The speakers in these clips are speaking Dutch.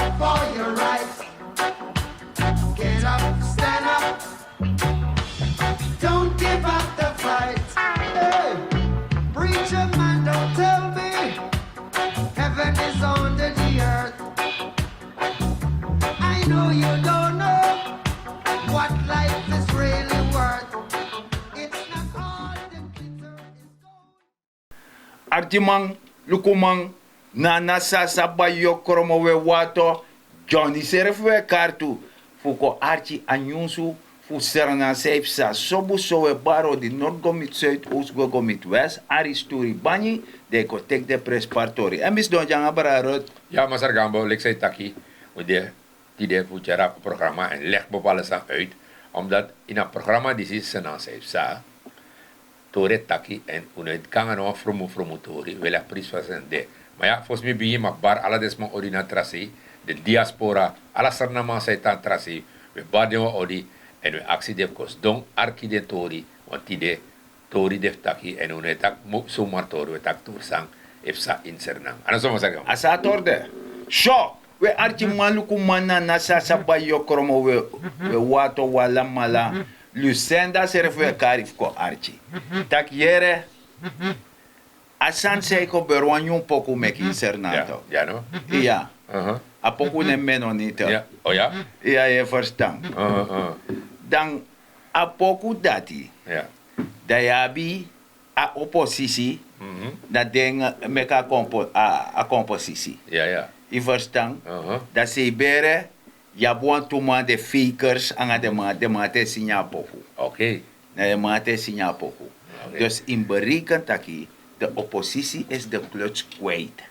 up for your rights. Get up, stand up. Don't give up the fight. Hey, preacher man, don't tell me heaven is under the earth. I know you don't know what life is really worth. It's not all the glitter is gold. Artimang, Lukumang, Nana Sasa Bhaijo Kromo we wato, Johnny serf we kartu, fuko Arki anyunsu, fu Sranan San E Psa, sobu so we baro di Noord gomit Zuid, Oost gomit West, Ari story bani, de ko tek de prenspari tori. En mis don janga bara Ruth. Ja, maar Gambo, ik zei taki, die voetjara programma en leg bepaalde zaken uit, omdat in het programma die is Sranan San E Psa, tori taki en unuit kan nog fromo tori, wel prijs van zijn de. Maar ja, volgens mij ben je maar bar alle desma ordinatratie, de diaspora, alle Sranan San E Psa tratie, we baden we odi en we actie de kost don Arki de tori, want die de tori de taki en unuit tak zomaar tori, we tak toer sang E Psa in Sranan. En dan zomaar zeggen. Asa torde. Sho, we Arki man Lukumang Nana Sasa Bhaijo Kromo we wato wala mala. Lucenda serf we karif ko Arki. Tak yere. Asan sei ko berwanyon poku meki in Sranan. Ja, no? Ja. A poku ne menonita. Ja. Oh ja? Ja, je verstaan. Dan a poku dati. Ja. Dayabi a oppositie. Dat deng meka a compositie. Ja, ja. Je verstaan? Dat ze bere, ja buon tuma de fakers anga de mate signa poku. Oké. De mate signa poku. Dus in berekent taki, de oppositie is de kluts kwijt.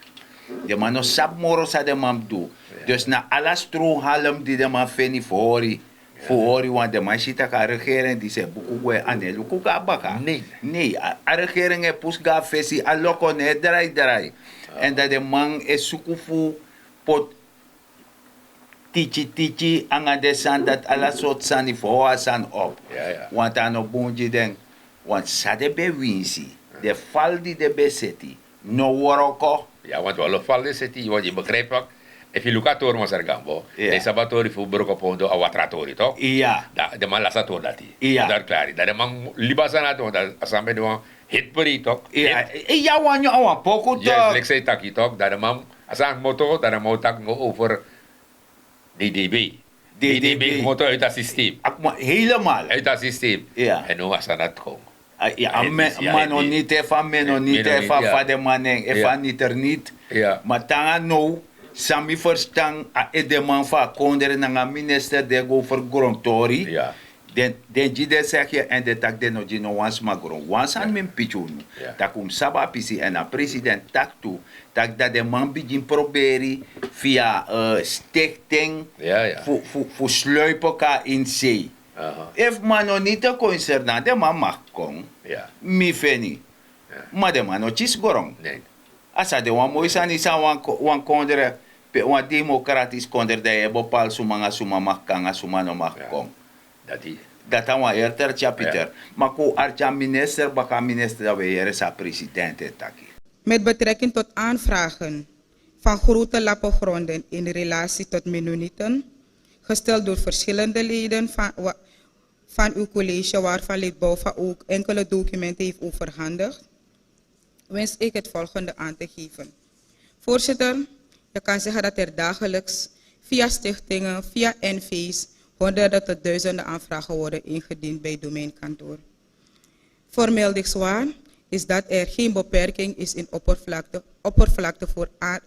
De man no sap moro sa de man do. Dus na alla strohalm die de man feni voor want de man zit aan regering die zegt buku ane luku ga baka. Nee, a regering e pus ga fesi a loko ne draai. En dat de man is sukufu pot tichi anga de san dat alla soort sani voor san op. Ja. Want aan op bunji den, want sa de bewinsi, de fal die de beseti, no woroko. Ja, want wel val is het want je begrijpt ook. If je look at tori mas Gambo, de sabatori fu broko pondo a watratori toch? Ja. De man lasa tor dati. Ja. Daar klaar. Dat de man libasana toch, dat asambe de man hit peri toch? Ja, wanneer awan poku toch? Yes, ik zei taki toch, dat de man asang moto, dat de man tak go over DDB. DDB moto uit dat systeem. Helemaal. Uit dat systeem. Ja. En nu was dat gewoon. Ja, manonite van menonite van vader manen, van niet er niet. Ja. Maar tanga no, sami verstang a edeman van konder na minister de go voor grondtori. Ja. Den jide zeg je en de tak de no jino wans ma grond. Wans aan mijn pichunu. Tak saba pisi en a president tak tu. Tak dat de man begin proberen via stichting voor sluipen ka in zee. If mano niet te concernant, de man mag komen. Mi feni. Maar de man no chis gorong. Nee. Asa de wan mooi san isa wan kondere, wan democratisch kondere de je bepaal suma mag kanga suma no mag kom. Dat aan wan eerder chapiter. Maar ko archa minister baka minister dat we hier sa president taki. Met betrekking tot aanvragen van grote lappengronden in relatie tot Mennonieten, gesteld door verschillende leden van uw college, waarvan lid Bouva ook enkele documenten heeft overhandigd, wens ik het volgende aan te geven. Voorzitter, je kan zeggen dat er dagelijks via stichtingen, via NV's, honderden tot duizenden aanvragen worden ingediend bij het domeinkantoor. Voormeldingswaar is dat er geen beperking is in oppervlakte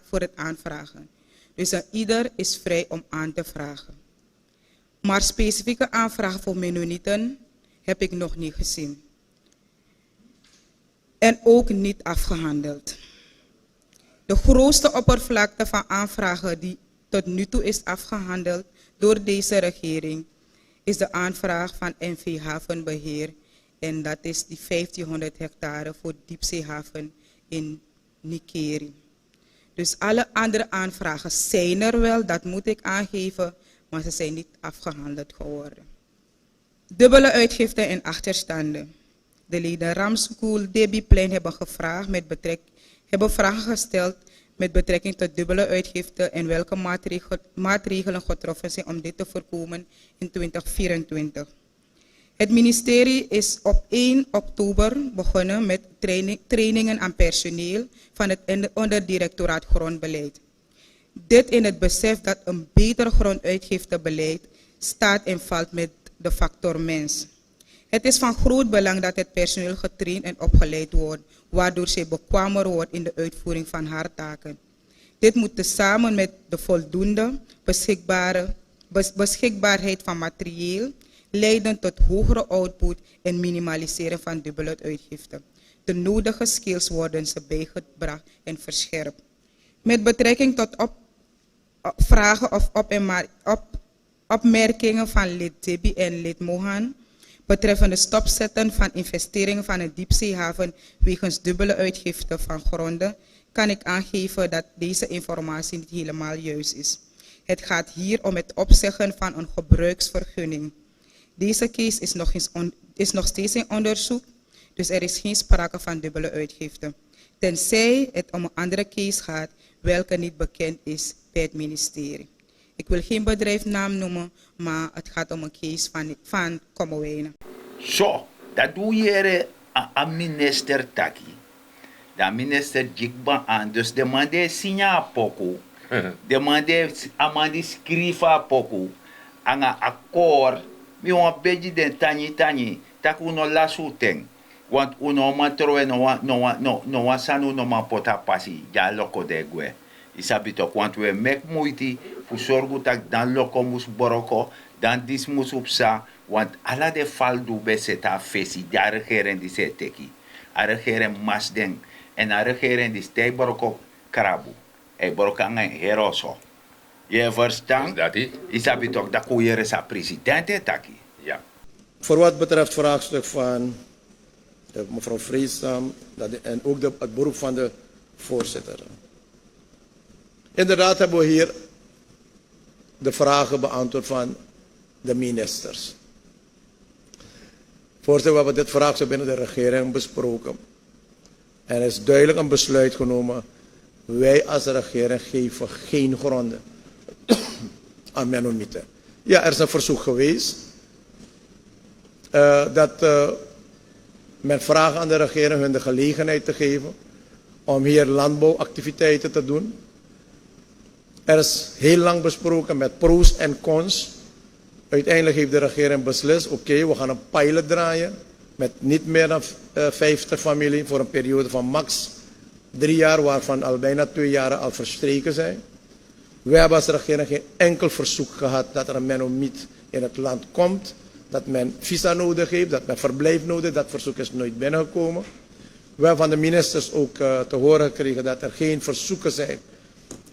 voor het aanvragen. Dus ieder is vrij om aan te vragen. Maar specifieke aanvragen voor Mennonieten heb ik nog niet gezien. En ook niet afgehandeld. De grootste oppervlakte van aanvragen die tot nu toe is afgehandeld door deze regering is de aanvraag van NV Havenbeheer. En dat is die 1500 hectare voor diepzeehaven in Nikeri. Dus alle andere aanvragen zijn er wel, dat moet ik aangeven, maar ze zijn niet afgehandeld geworden. Dubbele uitgiften en achterstanden. De leden Ramschool, Debbie Plein hebben vragen gesteld met betrekking tot dubbele uitgifte en welke maatregelen getroffen zijn om dit te voorkomen in 2024. Het ministerie is op 1 oktober begonnen met trainingen aan personeel van het onderdirectoraat grondbeleid. Dit in het besef dat een beter gronduitgiftebeleid staat en valt met de factor mens. Het is van groot belang dat het personeel getraind en opgeleid wordt, waardoor zij bekwamer wordt in de uitvoering van haar taken. Dit moet tezamen met de voldoende beschikbaarheid van materieel leiden tot hogere output en minimaliseren van dubbele uitgifte. De nodige skills worden ze bijgebracht en verscherpt. Met betrekking tot vragen of opmerkingen van lid Debbie en lid Mohan betreffende stopzetten van investeringen van een diepzeehaven wegens dubbele uitgifte van gronden, kan ik aangeven dat deze informatie niet helemaal juist is. Het gaat hier om het opzeggen van een gebruiksvergunning. Deze case is nog steeds in onderzoek, dus er is geen sprake van dubbele uitgifte. Tenzij het om een andere case gaat, welke niet bekend is bij het ministerie. Ik wil geen bedrijfnaam noemen, maar het gaat om een case van Kromo. Zo, dat doe je aan minister Taki. De minister Jikba aan, dus de man die signa poku. De man die amandi skrifa poku. Aan een akkoord, mi wan beji den tani, tak uno lasu ten. Want uno man troe no wan sanu no man pota pasi, ja loko de gue. Isabi toch, want we mek moeite voor zorgen dat dan loko mus boroko, dan dis mus upsa, want alla de fal du beseta fesi, ja regeren die se teki. A regeren mas den, en a regeren die stay boroko krabu. E boroko ang heroso. Je verstaan? Is dat die? Isabi toch, dat koeien sa president taki. Ja. Voor wat betreft het vraagstuk van mevrouw Vreesam en ook het beroep van de voorzitter. Inderdaad hebben we hier de vragen beantwoord van de ministers. Voorzitter, we hebben dit vraagstuk binnen de regering besproken. En er is duidelijk een besluit genomen. Wij als regering geven geen gronden aan Mennonieten. Ja, er is een verzoek geweest dat men vraagt aan de regering hun de gelegenheid te geven om hier landbouwactiviteiten te doen. Er is heel lang besproken met pro's en cons. Uiteindelijk heeft de regering beslist, oké, we gaan een pilot draaien met niet meer dan 50 families voor een periode van max 3 jaar, waarvan al bijna 2 jaren al verstreken zijn. Wij hebben als regering geen enkel verzoek gehad dat er een Mennoniet in het land komt, dat men visa nodig heeft, dat men verblijf nodig heeft. Dat verzoek is nooit binnengekomen. We hebben van de ministers ook te horen gekregen dat er geen verzoeken zijn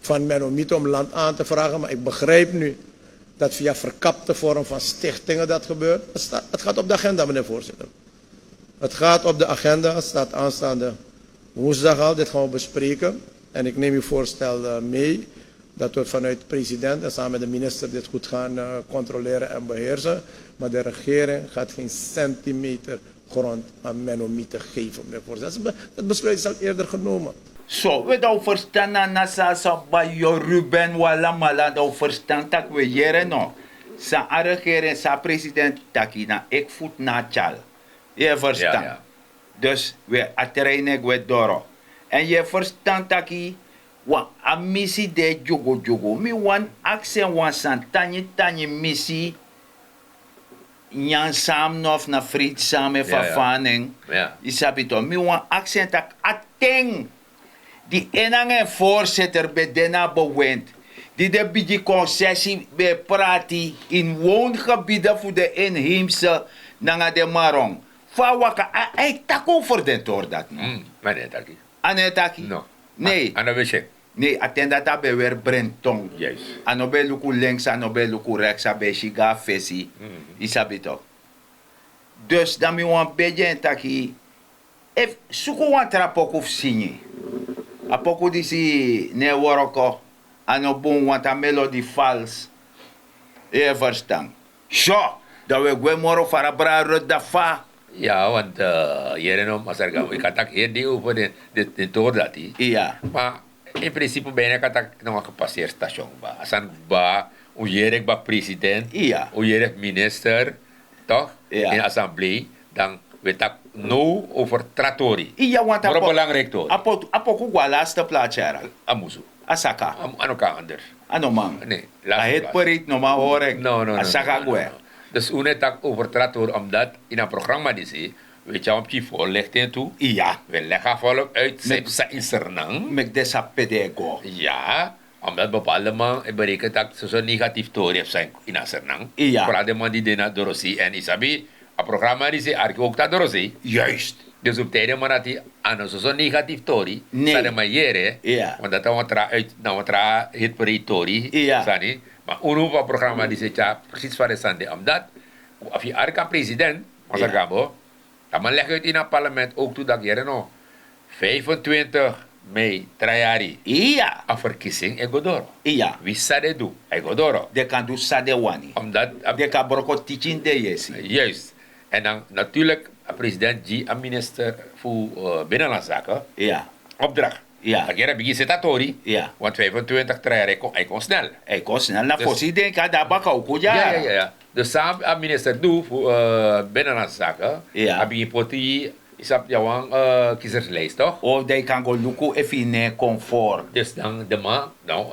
van Mennonieten om land aan te vragen. Maar ik begrijp nu dat via verkapte vorm van stichtingen dat gebeurt. Het gaat op de agenda, meneer voorzitter. Het gaat op de agenda, het staat aanstaande woensdag al. Dit gaan we bespreken. En ik neem uw voorstel mee. Dat we vanuit de president en samen met de minister dit goed gaan controleren en beheersen. Maar de regering gaat geen centimeter grond aan Mennonieten geven, meneer voorzitter. Dat besluit is al eerder genomen. Zo, we dan verstaan na Sasa, Bhaijo, Ruben, wala mala, dan verstaan dat we jaren no. Sa regering, sa president taki na ik voet na chal. Je verstaan. Ja. Dus we atreinen we doro. En je verstaan taki, wa a missie de jogo. Mi wan accent wan san tani missie. Nyan sam nof na friet samen vervanning. Ja. Isabito, mi wan accent tak ateng. Die enange voorzitter bij Dena beweent, die de bidje concessie bij prati in woongebieden voor de inheemse nanga de Marong. Fawaka, hij tak over den toor dat no. Maar nee, taki. Ane taki? No. Nee. Ana wist Nee, attenda dat bij weer brentong. Juist. Anobe luku links, anobe luku rechts, abe shiga fesi. Isabito. Dus dan mi wan bedje taki. If suku wan trapok of sinye. Apoko disi ne woroko. Ano bon want a melody vals. Je verstaan. Zo, dat we gwe moro para bra rudda fa. Ja, want hier en om, als ik had hier die over de toor dat die. Ja. Maar in principe bijna kan ik nog een gepasseerd station ba. Asan ba, ujerig ba president, Ja. ujerig minister, toch? Ja. In assemblee, dan weet ik no over tori. Iya, want Maar belangrijk toch? apo kugwa laatste plaats era. Amusu. Asaka. Ano ka ander? Ano man? Nee, A het perit no ma horek. No. Asaka gwe. Dus une tak over tori, omdat in een programma die ze, weet je, om je voorlichting toe. Iya. We leggen volk uit, ze in Sernang. Mek desa pedego. Ja, omdat bepaalde man berekent dat ze zo'n negatief tori zijn in Sernang. Ja. Vooral de man die dena Dorosi en Isabi, een programma die ze Arki ook dat Dorosi. Juist. Dus op tijden maar dat hij aan zo'n negatief tori, Nee. sa de manier, Ja. want dat we tra uit, nou we tra het per tori, Ja. sani. Maar een programma die ze ja precies van de sande, omdat of je Arka president, als Ja. Gambo, dan man leg uit in het parlement ook toe dat je no 25 mei trajari. Iya. Een verkiezing Egodoro. Iya. Wie zou dat doen? Egodoro. De kan do sade wani. Omdat, De kan broko teaching de yesi. juist. En dan natuurlijk, president G, een minister voor Binnenlandse Zaken, Ja. opdracht. Ja. Dan keren begin zit dat tori. Ja. Want 25 trajari hij kon snel. Hij kon snel naar Dus- voorzien denken dat baka ook ja. Dus samen een minister doet voor Binnenlandse Zaken. Ja. Heb je potie, is op jouw kiezerslijst toch? Of they kan go luku if in ne comfort. Dus dan de man, nou,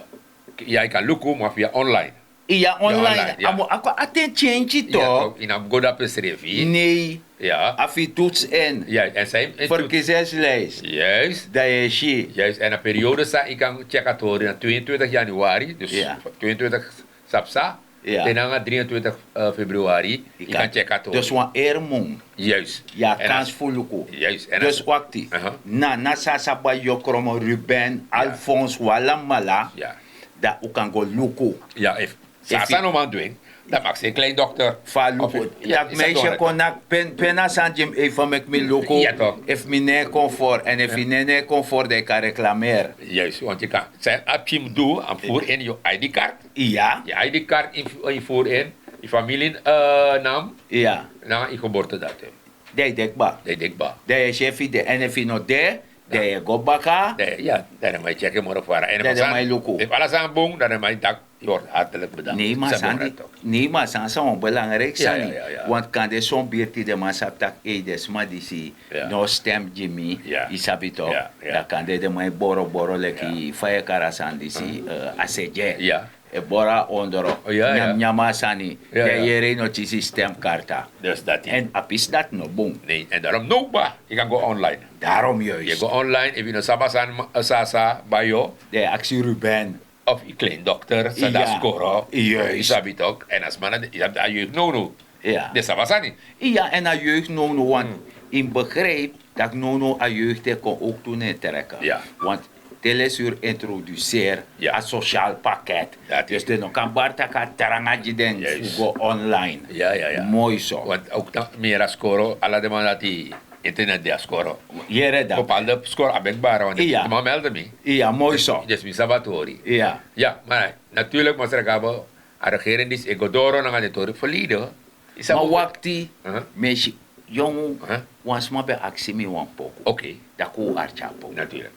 jij kan Luku, maar via online. Iya online. online, ja. Amo ako aten change Ja, ito. toch? In een goda pesrevi. Nee. Ja. Afi toets en. Ja, en zijn... Verkiezingslijst. Juist. Dat is je. Juist, en een periode sta ik kan checken door in 22 januari, dus Ja. 22 Sapsa, Ja. en dan 23 februari, je kan checken door. Dus wan ermong. Juist. Ja, En kans als- voor luku. Juist. En Dus als- wakti. Na Sasa, Bhaijo, Kromo, Ruben, Alphonse, Walamala. Ja. Dat u kan go luku. Ja, if Sasa no man doen, dan mag ze een kleindochter. Fa luku. Dat meisje kon nak pena sanjim even met me luku. Ja, toch. If me ne comfort. En if me ne comfort, dan kan reclameren. Juist, want je kan, zijn appje doen, en voer in je ID-kaart. Ja. Je ID-kaart invoer in, je familienaam, Ja. na je geboortedatum. Dat dekba. Dat denk ik. Dat is je de. En if je no de, dat je go baka. Ja, dan moet je checken maar op waar. En Dat is mijn Luku. if alles aan boom, dan moet je dat, je wordt hartelijk bedankt. Nee, maar Ze Sandy, doen het ook. nee, maar Sandy is belangrijk. Ja, Sandy. ja. Want kan de zo'n beertie de masap tak des maar die si Ja. no stem Jimmy, Ja. isabi toch? Ja. Dat kan de mai boro leki fire karasan die si aseje. Ja. E bora ondoro. Ja. Nyama Sani. Ja, De ja. jere no chisi stemkarta. Dus dat is. En apis dat no boom. Nee, en daarom no ba. Je kan go online. Daarom Je juist. go online, if je no Sabasan, Sasa, Bhaijo, De actie Ruben. of je kleindokter, Sada Ja. Skoro. Juist. Isabi toch. En als man, je hebt dat jeugd no. Ja. De Sabasani. Ja, en a jeugd no, want in begrijp dat no a jeugd te kon ook toen trekken. Ja. Want telesuur introduceer Ja. een sociaal pakket. Dat Dus is- de no kan bartaka tarangaji den Juist. go online. Ja. Mooi zo. Want ook dan meer Skoro, alle de man dat die internet de Skoro. Jere dat. Bepaalde score abekbaar, want Ja. de man meldde me. Ja, mooi zo. Dus mi sabatori. Ja. Ja, maar natuurlijk mas regabo a regering dis egodoro na nga tori verleden. Is Maar wakti, Uh-huh. meisje, jong, Uh-huh. wans ma be aksi mi wan poko. Oké, Dat ko archa poko. natuurlijk.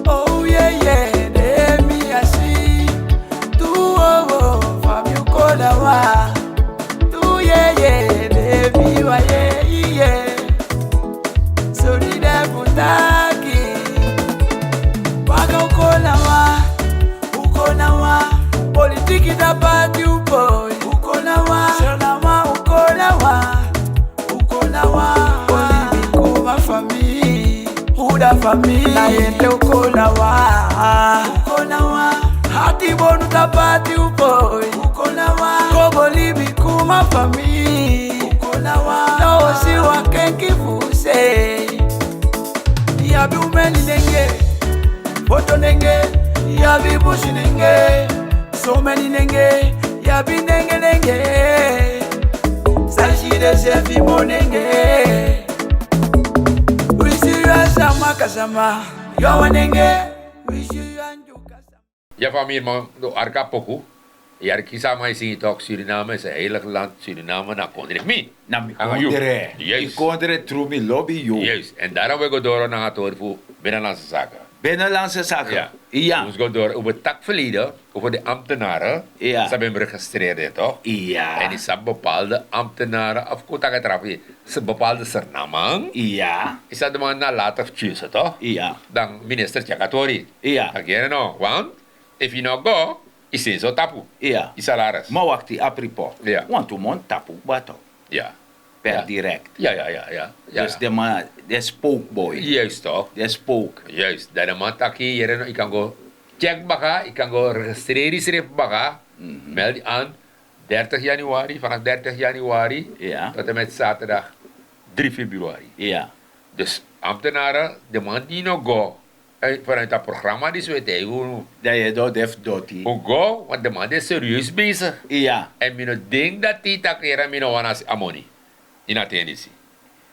Oh yeah, de mi asi. Tu oh, Fabio Colawa. Tu yeah, de mi wa yeah. So ni de putaki. Waga ukonawa. Politiki da party boy. Ukonawa. Olivi kuma famille. Huda famille. Na yende ukonawa. Hati bonu da party boy. Kobo libi kuma famille. Na osi wa kenki fuse. Yabi umeni nenge. Boto nenge. Yabi bushi nenge. So many nenge. Yabi nenge. Sashi de sefi monenge. Wisi sama kasama. Yawa nenge. Wisi anjuka sama. Ja, van hier man, do Arka Poku. Ja, ik kies aan mij zien toch Suriname is een heilig land. Suriname, nou kon ik niet. Na mi Aan jou. kondere. Juist. Ik kondere tru mi lobby you. Juist. En daarom wil ik door naar het horen voor binnenlandse zaken. Binnenlandse zaken. Ja. Ja. Dus gaat door over het takverleden, over de ambtenaren. Ja. Ze hebben hem geregistreerd, toch? Ja. En is dat bepaalde ambtenaren, of kota getrafi, ze bepaalde sernamang. Ja. Is dat de man na later choose, toch? Ja. Dan minister tori. Ja. Again, no. Want, if you not go, is het zo tapu. Ja. Is salaris. Maar wacht die apripo. Ja. Want toen man tapu bato. Ja. Per Ja. direct. Ja. Dus de man, de spookboy. Juist, toch? De spook. Juist. Dat de man taki, hier, ik kan go check baka, ik kan go registreren schrift baka. Meld je aan 30 januari, vanaf 30 januari Ja. tot en met zaterdag 3 februari. Ja. Dus ambtenaren, de man die nog go, vanuit dat programma, die weet hij hoe Dat je dat heeft doty. go, want de man is serieus bezig. Ja. En ik denk dat die takeren mino wanas amoni. In Atenisi.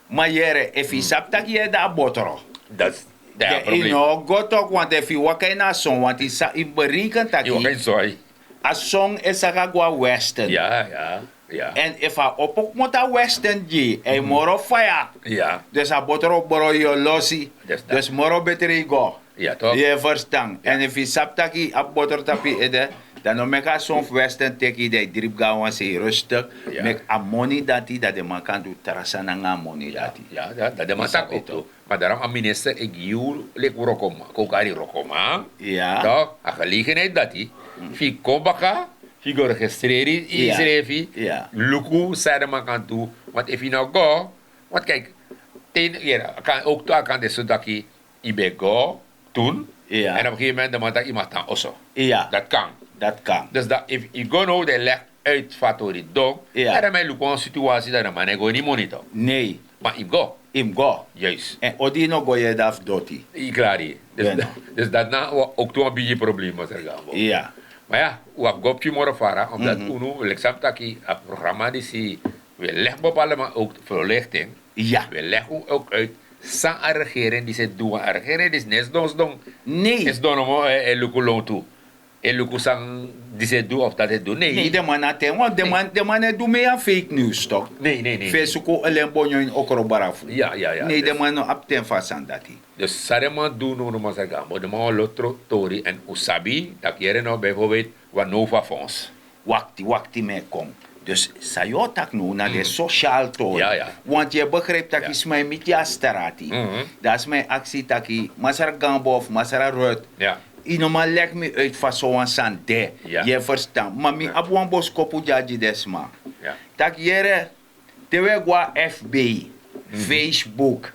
Maar jere, if je sapt dat je daar botero. Dat is het Je probleem. ino got ook, want if je wakker na song, want in berekent dat Je wordt je, geen zooi. a song is a gwa western. Ja. En if a opok moet a western je, e moro fire. Ja. Dus a botero boro je losi. Dus dat. Dus moro beter go. Ja, toch? Je verstaan. En if je sapt dat je a botero tapi ede, dan no make a song western teki de drip gawan se rustig. Ja. Make a money dati dat de man kan do trasana nga money dati. Ja, dat de man Is dat tak ook beter? toe. Maar daarom aan minister, ik juur, lek rokoma. Kokari rokoma. Ja. Toch? A gelegenheid dat hij. Fi kombaka, fi go registreren, Ja. schreef Ja. Luku, zei de man kan toe. Want if je nou go, want kijk, kan ook toe kan de zodat je ibe go, toen. Ja. En op een gegeven moment de man dat iemand dan osso. Ja. Dat kan. Dat kan. Dus dat, if je go nou, de legt uit fatori dog. Ja. En dan mijn Luku een situatie dat de man go niet monitor. Nee. Maar ik go. Im go. Juist. En odino go je daf doti. Ik klaar hier. Dus, Ja. dus dat na ook toen een beetje problemen zijn Gambo. Ja. Maar ja, we gopje morgen varen, omdat uno, leksam taki, het programma die zie, we leggen bepaalde maar ook verlichting. Ja. We leggen ook uit, sa a regering die ze doen, a regering is nes dos don, Nee. is don mo Luku long toe. Luku sang die ze doen of dat het doen. Nee, Nee, de man aten. Want de man doet mee aan fake news toch? nee. Facebook alleen bonjo in okro barafu. Ja. Nee, Dus- de man apten vast aan dat. Dus sarema doen no maar zeggen, maar de man lotro tori en usabi, dat keren nou bijvoorbeeld wat Nova Fonds. Wakti me kom. Dus sayo tak nu naar de sociaal toon. Ja. Want je begrijpt dat Ja. is mijn mitja strati. Mhm. Dat is mijn actie taki. Masara Gambo of Masara Ruth. Ja. Inoma leg me uit van zo'n sande. Ja. Je verstaan. Maar mi abuan bos kopu jaji desma. Ja. Tak jere, tewe gwa FB, Facebook.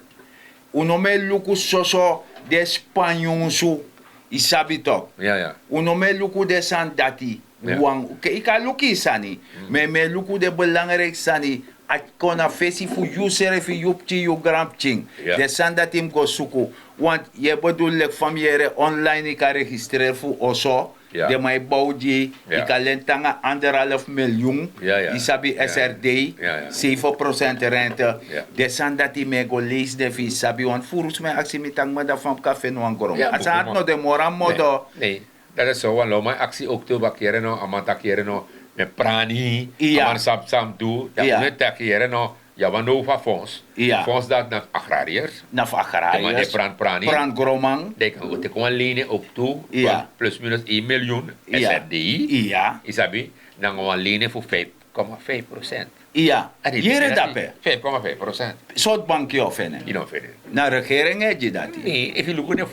Unome luku soso de Spanyonsu. Isabi tok. Ja. Unome luku de sandati. Ja. Wang, ika luki sani. Me luku de belangrijk sani. At kona fesi fu yusere fi yupchi yu grampching. Ja. De sandatim go suku. Want je bedoel lek familiare online ika registreer fu oso. Ja. De mai bouwji. Ja. Ika lentanga 1,5 miljoen. Ja. Isabi Ja. SRD. Ja. 7% rente. Ja. De sandati me go lees de fi sabi. Want furus me aksi mitang mada van café no angorom. Ja, Asa boek, no de moram modo. Nee, dat is zo. Want lo mijn actie ook te bakeren no, amanta keren no, met prani, Ja. aman sam doe, Ja. ja, met takeren no, ja, want Nova Fonds, Ja. fonds dat naar agrariërs, Naf ja, maar die agrariërs. prani, Pran gromang. die kan ook gewoon lenen ook toe, Ja. van plus minus 1 miljoen Ja. SRDI, Ja. isabi, dan gewoon lenen voor 5,5%. Ja. En die Jere betekent dape. 5,5%. Soort bankje of ene. You know, verder. Na regering heb je dat. Nee, if you look at de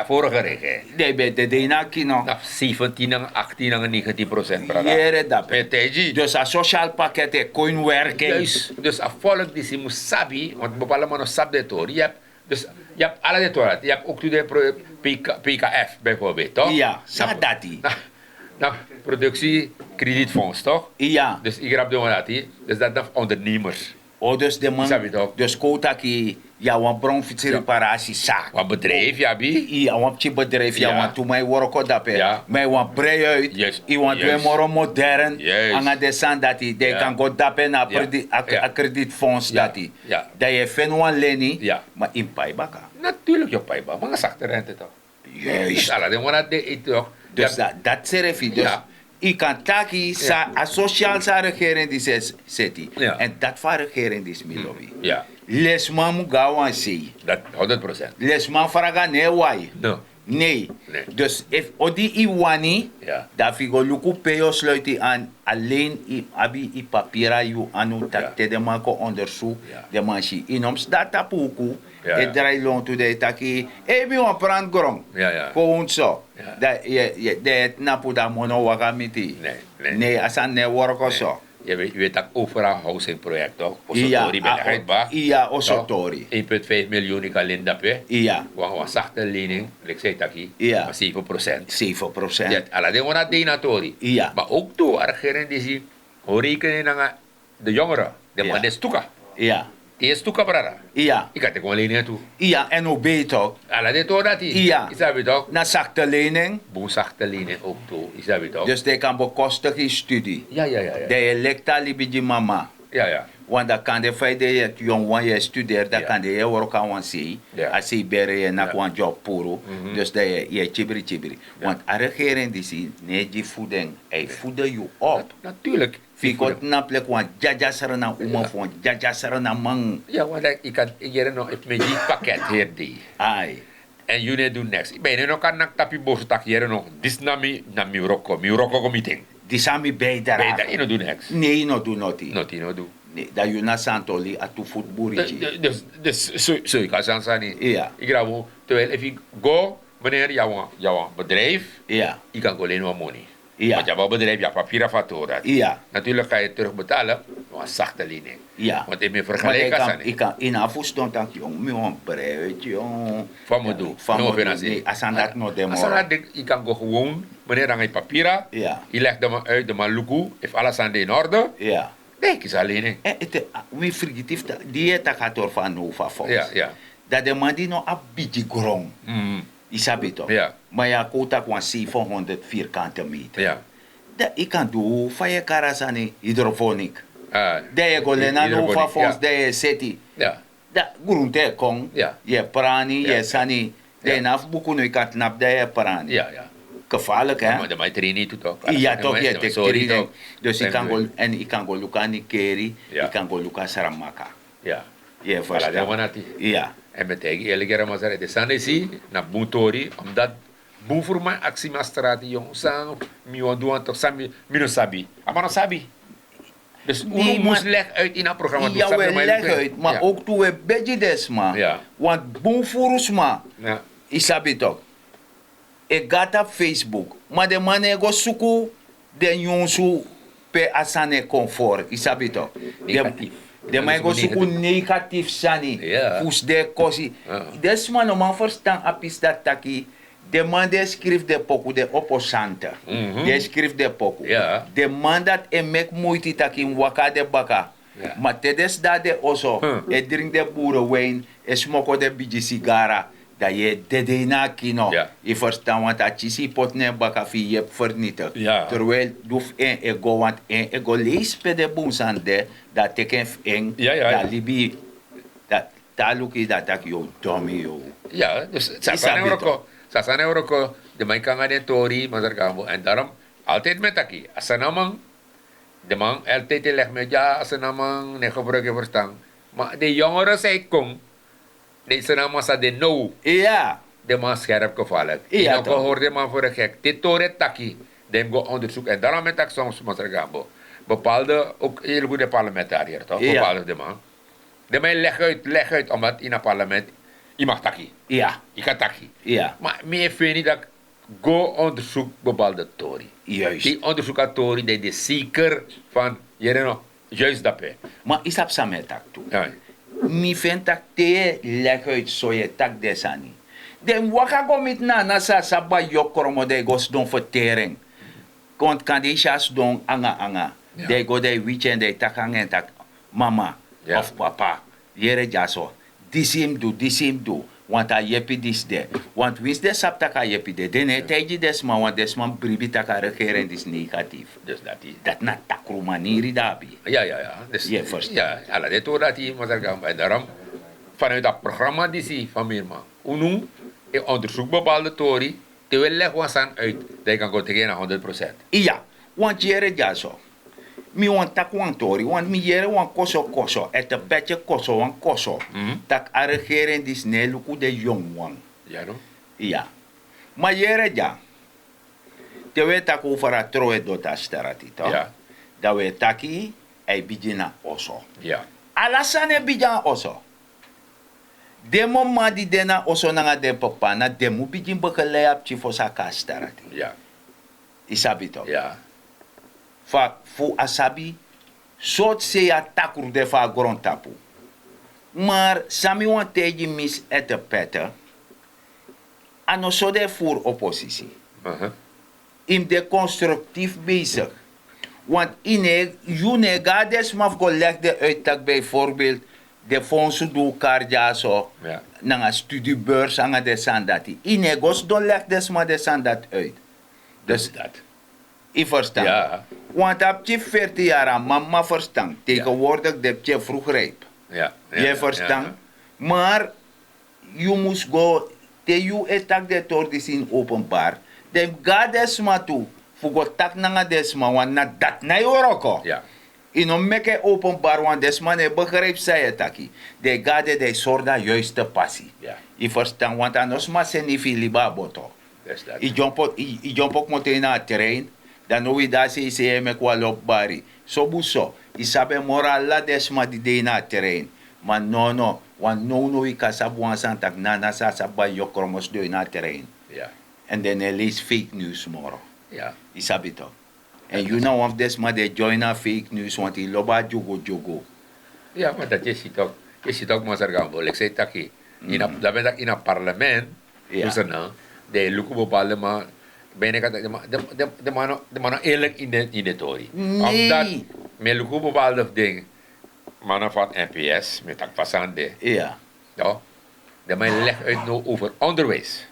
vorige regering, De bete de na kino. na 17 en 18 en 19%. Jere dape. PTG. Dus a sociaal pakket e koin werken. Juist. Dus een volk die ze moet sabi, want bepaalde mannen sab de tori. Je hebt alle de tori. Je hebt ook de PKF bijvoorbeeld, toch? Ja, sa dati. Nou, productiekredietfonds, toch? Ja. Dus ik heb de dus dat is ondernemers. O dus de man. Sabi toch? Dus kota ki ja wan bronfiets reparatie zaak. Wat bedrijf, ja, bi? Ja, wan pje bedrijf, ja, Ja. want toen mij worko dape. Ja. Mij wan brei uit. Juist. I want we Juist. moro modern. Juist. Anga de san dati. De Ja. kan go dape na Ja. Ja. kredietfonds Ja. dati. Ja. Dat je fen wan leni. Ja. Maar in pai baka. Natuurlijk, je pijpa. Maar zachte rente toch? Juist. Alla, de man de toch? Dus dat serefi. Dus Ja. ik kan taki sa a sociaal sa regering die seti. Ja. En dat van regering die is milobi. Ja, Lesman mu gawan sei. dat 100%. Lesman faraga ne wai. No. Nee. Nee. Dus if odi iwani, Ja. da figo luku peo sluit die aan alleen abi i papira yu anu tak te de man ko onderzoek Ja. de man shi inoms data puku Ja, e ja. drai long to de taki e mi wan pran grong. Ja, ja. Gewoon zo. Ja. Da je de napu da mono wagamiti. Nee. Nee, asan ne worko zo. Je weet dat overal housingproject toch? Ja, Tori ben je ba? ja, oso tori. 1,5 miljoen ik alleen dat hè? Ja, Een zachte lening, ik zei dat hier, Ja. maar 7%. 7%. Ja, alla de wana de natori. Ja. Maar ook toe, regering die zie, hoe rekenen naar de jongeren, de Ja. man is toeka. Ja, Die is toeka brada. ja, Ik had gewoon leningen toe. ja, en ook beter. Alla de toe dat hier. Ja. Is dat weer toch? Na zachte lening, Boe zachte lening ook toe. Is dat weer toch? dus die kan bekostigen studie. Ja. De lecta libi mama. Ja. Want dan kan de feit dat je jong wanneer je studeert, dan Ja. kan je werk aan wan see. Ja. Als je bere je nak Ja. wan job puro. Dus dat je chibri. Ja. Want a regering die zie, nee die voeding, hij voeden je op. Natuurlijk. Fikot na plek wan jaja sarana uma van jaja sarana mang. Ja, want ik had hier nog het met die pakket hier die. Ai. En jullie doen niks. Ik ben nog kan nak tapi bos tak hier nog. Dis na mi Rocco meeting. Die sami Ben bijdrage. je doen niks. Nee, no do noti. Notino doen. Nee, dat je na santoli a tu futburici. Dus zo ik ga zeggen niet. Ja. Ik ga gewoon, terwijl if ik go, wanneer jouw bedrijf, Ja, je kan alleen maar money. Ja. Want jouw bedrijf, je papieren factuur. ja, Natuurlijk ga je terugbetalen, maar een zachte lening. ja. Want ik ben Maar vergelijken. ik kan in afo stond dat jong, mi wan breut jong. Van me doen. Van No me doen. financiën. Nee, asan dat no de Als moro. je kan go gewoon, wanneer dan je papieren, Ja. je legt hem uit de Luku, if alles aan de in orde, Ja. nee, is alleen. We frigitief, die het gaat door van Nova volgens. Ja. Dat de man die no a beetje grong. Mm. Isabi toch? Ja. Maar ja, kota kwan 700 vierkante meter. Ja. Dat ik kan doen, van je karasani hydroponiek. Ah, Dat je go lena no hydroponiek, van volgens, ja. dat je seti. Ja. Da groente kong, Ja. je prani, Ja. je sani. Ja. De naf buku no ikat nap da je prani. Ja. Gevaarlijk hè? Maar de mij trainen niet toch? Ja toch, je tek Sorry training. toch? Dus ik kan go, en ik kan go luka ni keri, Ja. ik kan go luka saramaka. Ja. Je Voilà, dat verstaan? was het. Ja, En met tegen eerlijk maar zeggen, de sanesi na tori, omdat boe voor mij actie maar straat jong sang, mi wan doen toch sami, mi no sabi. Maar no sabi. Dus Nee, hoe moest maar- leg uit in een programma. ja dus we dat leg mij- uit, maar ja. ook toe we bedje des ma. Ja. Want boemfurus ma, Ja. isabi toch? Ik gaat op Facebook, maar de man go suku de jonsu pe asane comfort, isabi toch? Negatief. De man go Negatief. suku negatief sani, Ja. fus de kosi. Ja. Des man no man verstaan apis dat taki. De man de schrijft de poku de opposante. Mhm. De schrijft de poku. Ja. De man dat e mek moeite taki waka de baka. Ja. Maar tedes dat de oso, e drink de boerenwijn, e smoko de biji sigara. Dat je de na kino. Ja. Je verstaan, want dat je si pot ne baka fi je vernietigd. Ja. Terwijl doef en ego, want en ego lees pe de boensande, dat teken en, Ja. dat libi, dat taluki dat tak yo domi yo. Ja, dus Isabi Sasa Neuroko, de mij kan gaan tori, maar er Gambo. En daarom, altijd met taki. Als ze namang, de man altijd legt met ja, als ze namang, ne gebruiken verstaan. Maar de jongeren zei kom, deze namen sa de no, Ja, de man scherp gevallen. Ja, Ik toch. hoorde man voor een gek. Dit tori taki, de go onderzoek. En daarom met tak soms, maar er Gambo. Bepaalde, ook heel goede parlementariër, toch? Ja. Bepaalde de man. De mij leg uit, omdat in het parlement, je mag taki. ja, Je gaat taki. ja, Maar meer vind ik dat go onderzoek bepaalde tori. juist. Die onderzoekatori die is zeker van, juist dat hè. Maar is dat samen tak toe? Ja. Mi vind tak te leg uit so je tak desani. Den waka go mit na Sasa ba yo Kromo de gos don vertering. Kont kan die chas don anga. Ja. De go de weekend de tak hangen tak mama Ja. of papa. Jere jaso. Disim do. Want a yepi dis de. Want wins de sap tak a yepi de. Den het teji des ma want des man bribi tak a regering is negatief. Dus dat is. Dat na takru maniri dabi. Ja. Dus, Ja, verstaan. ja, alla dit hoor dat hij, maar dat gaan wij daarom. Vanuit dat programma die zie van Mirma. Unu, ik onderzoek bepaalde tori, terwijl leg was aan uit, dat je kan go tegen 100%. Iya, want jere jaso. Mi wan tak wan tori, want mi jere wan koso. Et een beetje koso wan koso. Mhm. Tak a regering dis ne luku de jong wan. Ja, no? Iya. Maar jere ja. Te we tak over a troe dota sterati, toch? Ja. Dat we taki, ei bijina oso. Ja. Alasane bijina oso. De mama di dena oso nanga de papa, na de mu bijin begelei ap chifosa ka sterati. Ja. Isabi toch? Ja. Fa fu asabi, sot se ya takur de fa grontapu. Maar sami wan teji mis ete pete, ano so de voor oppositie. In de constructief bezig. Want je gaat desmaf gelegde uittak bijvoorbeeld de fondsen do karja zo, Ja. na een studiebeurs aan de sandati. Inegos do leg desma de sandat uit. Dus Dat. ik verstaan. Ja. Want op je 40 jaar mama verstaan. Tegenwoordig de je vroeg rijp. Ja. Je verstaan. Maar je moest go te je etak de tordis in openbaar. De ga desma toe. Fugo tak nanga desma want na dat na yoroko. Ja. In meke openbaar want desma ne begrijp zij taki. De ga de sorda juiste passie. Ja. Je verstaan want anos ma se ni fili baboto. Dus dat. I jump ook meteen naar het terrein. Dan hoe je daar se me kwal op bari. So buso. I sabe moral la desma di de na het terrein. Maar no. Want no i kasabu an santak nana Sasa Bhaijo Kromos do na het terrein. Ja. En dan lees fake news moro. Ja. I sabe toch. En you know of desma de join a fake news want i loba jogo. Ja, maar dat je ziet ook maar Gambo. Ik zei dat je in een parlement, Ja. dus de Luku bepaalde maar bijna de mannen eerlijk in de tori. Nee. Omdat met Luku bepaalde ding, mannen van NPS, met dat passande, Ja. ja, de man legt uit nou over onderwijs.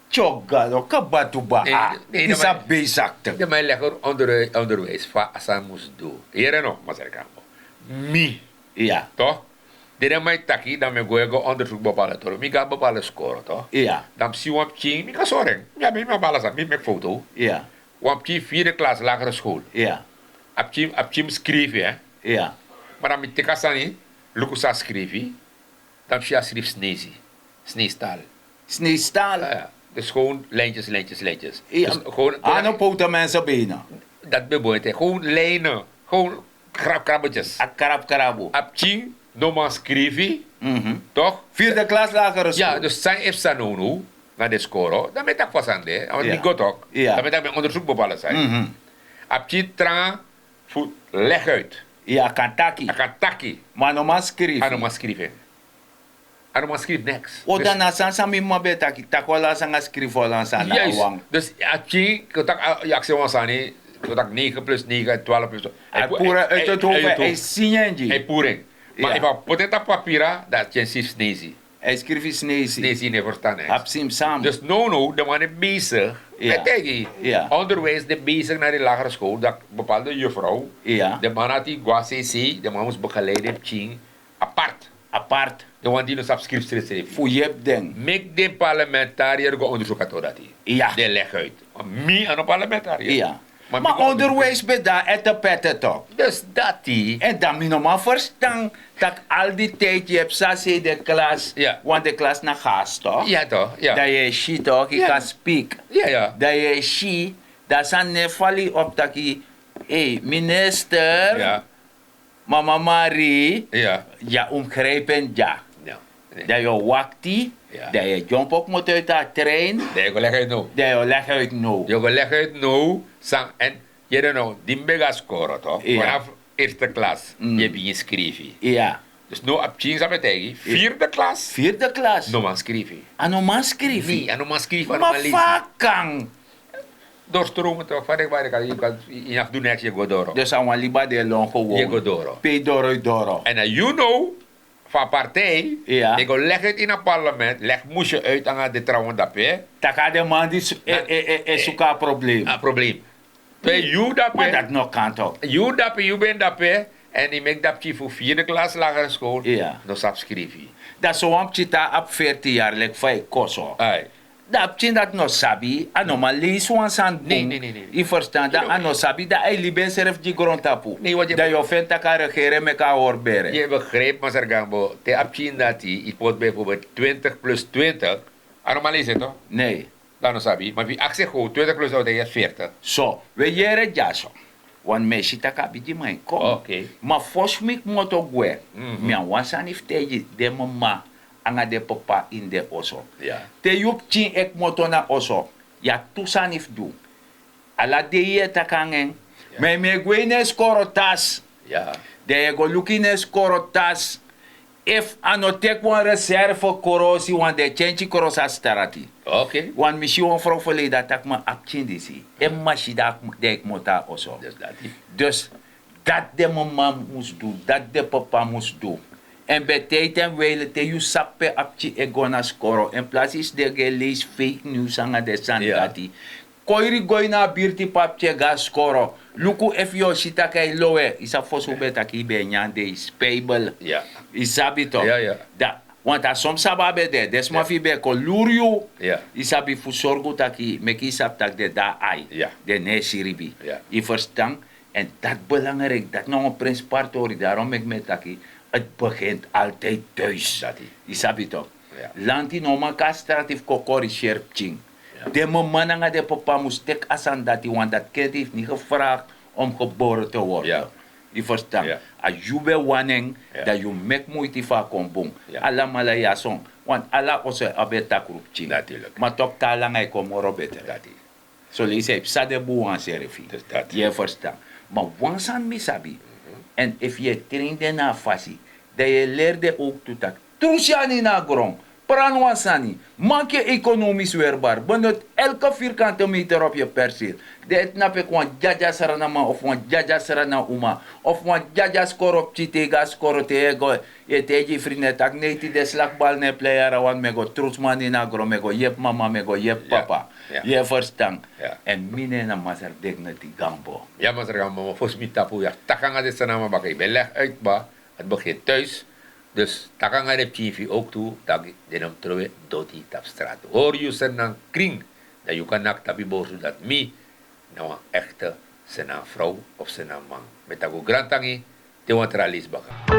Chogalo kabatuba. Nee, Is a bezakte. De man legt over onderwijs, wat Asan moest doen. Hier en nog, maar Gambo. Mi. Ja. Toch? Dit mij taki, dan me go onderzoek bepalen toro. Mi ga bepalen score, toch? Ja. Dan zie je ching, mi ga zorgen. Ja, mi ma bala sa, mi mek foto. Ja. Wap ching vierde klas lagere school. Ja. Ap ching schrijven, hè. Ja. Maar dan mi teka sani, Luku sa schrijven. Dan schrijf snezi. Sneestaal. Sneestaal. Ja. Dus gewoon lijntjes. Ja. Dus gewoon, Ano poten mensen benen. dat beboeit, hè. Gewoon lijnen. Gewoon krabbetjes. A karabu. Ap ching, normaal schrijven. Toch? Vierde klas lagere school. Ja, dus San E Psa nou, naar de score, dan met dat passande, want Ja. niet goed ook. Ja. Dan met dat onderzoek bepalen zijn. Ab je tra, voet, leg uit. Ja, kantaki. Ik kan taki, Maar no mas skrif. aan maar schrijven. Aan maar schrijven niks. O dan na sansa mi mabe taki. Takola sanga skrif olan sana Juist, awang. dus ab je, ik zeg ons aan nie, dat 9 plus 9, 12 plus. Hij pura uit het hoofd. Hij Hij sinyenji. poering. Maar Ja. if I put it op papier, dat je ziet snezi. Hij skrif snezi. Snezi niet verstaan. Hapsim sam. Dus no, de man is bezig. Ja. Met tegen. Ja. Onderwijs, de bezig naar de lagere school, dat bepaalde juffrouw. Ja. De man had die guacc, de man moest begeleiden, ching, apart. Apart. De man die een subscript schreef. Fuyep deng. Mek de parlementariër go onderzoek uit dat hij. Ja. De leg uit. Maar mi aan een parlementariër. Ja. Maar Maar mi- onderwijs beda ete pette toch. Dus dat die. En dan mi normaal verstaan dat al die tijd je hebt sase de klas. Ja. Want de klas na gas toch. Ja toch? Ja. Dat je she toch, je Ja. kan speak. Ja. Dat je she, dat zijn nefali op dat je, hey, minister, Ja. mama Marie, Ja. ja omgrijpen ja. Ja. Dat je wakti, Ja. dat je jump op moet uit dat trein, Nee, ik leg uit nou. dat je leg uit no. Je leg uit nou, en je nou, die mega score toch? Ja. Vanaf eerste klas, je begint schrijven. Ja. Dus nu op 10 zijn tegen, vierde klas, Vierde klas. no man schrijven. Ano mas skrif. Nee, en no man schrijven, Maar maar lezen. vakang. Doorstromen toch, van je kan doen niks, je gaat door. Dus aan liba de long gewoon. Je gaat door. Pay doro. En you know, van partij, Ja. ik leg het in een parlement, leg moesje uit aan de trouwen dat hè. Taka de man die suka probleem. Een probleem. Twee, you dat Maar hè. dat nog kan toch. You bent dat hè. En die maakt dat je voor vierde klas lagere school. Ja. Dan schrijf je. Dat zo am chita op 14 jaar lek fai koso. Ai. Dat chin dat no sabi, ano maar lees wan san Nee. I verstaan dat ano sabi dat ai liben serf die grond tapu. Nee, wat je- Dat je vindt dat kan regeren met kan oorberen. Je begrijpt, maar Gambo, te abchin dat je pot bijvoorbeeld 20 plus 20. Anomalie is het toch? Nee. Dan sabi, maar wie actie go, tweede klus uit is 40. So, we jere jaso. Wan meshi taka bidi mai kom. Oké. Ma fosmik moto gwe. Mi an wasan if teji de mama anga de papa in de oso. Ja. Te yup chin ek moto na oso. Ya tusan if du. Ala de ye takangen. Ja. Me gwene skoro tas. Ja. De go lukine skoro tas. If ano tek wan reserve korosi wan de chenchi korosa starati. Oké. Wan mishi wan vrouw verleden tak ma apchin disi. En mashi dak dek mota oso. Dus dat die. Dus dat de mama moest doen, dat de papa moest doen. En bij tijd en wijle te je sappe apchi egona skoro. En plaats is de gelees fake news aan de sandati. Koiri goi na birti papche ga skoro. Luku if yo shita kai lowe. Isa fosu beta ki be nyande is payable. Ja. Isabito. Ja, ja. Da, want a som sababe de. Des ma fi be ko luriu. Ja. Isabi fu sorgu taki meki sap tak de da ai. Ja. De ne siribi. Ja. I verstang. En dat belangrijk, dat nog een prenspari, daarom ik met taki. Het begint altijd thuis. Dat die. Isabi toch? Ja. Lanti no makastratif kokori sherpching. Ja. De mama nga de papa moest tek asan dat want dat kind heeft niet gevraagd om geboren te worden. Ja. Je verstaan? Ja. Als je bij wanneer Ja. dat je mek moeite van kon boom. Ja. Alla malaya song. Want alla ose abeta krupching. Natuurlijk. Maar toch talangay kom beter. Dat die. So le say psa de buwan serifi. Dus dat. Je verstaan. Maar wansan misabi. En if je trainde na fasi, dat je leerde ook toetak. Trusiani na grond. Pran wansani. Maak je economisch weerbaar. Benut elke vierkante meter op je perceel. Dat nap ik wan jaja saranama of wan jaja sarana uma. Of wan jaja skor op chitega skor te ego. Je teji vrienden tak neti de slagbal ne player wan mego trusmani na grond mego yep mama mego yep Ja. papa. Ja. Je verstaan. Ja. En mine na masar dignity gambo. Ja, maar ze gaan maar volgens mij tapu ja. Takanga dit zijn namen bakken. Beleg uit ba. Het begint thuis. Dus takanga de chief ook toe. Dat de naam trouwe doti tap straat. Hoor je zijn dan kring. Dat je kan nak tapi borsu dat mi. Nou een echte zijn vrouw of zijn man. Met dat go grantangi. Te want ralis bakken.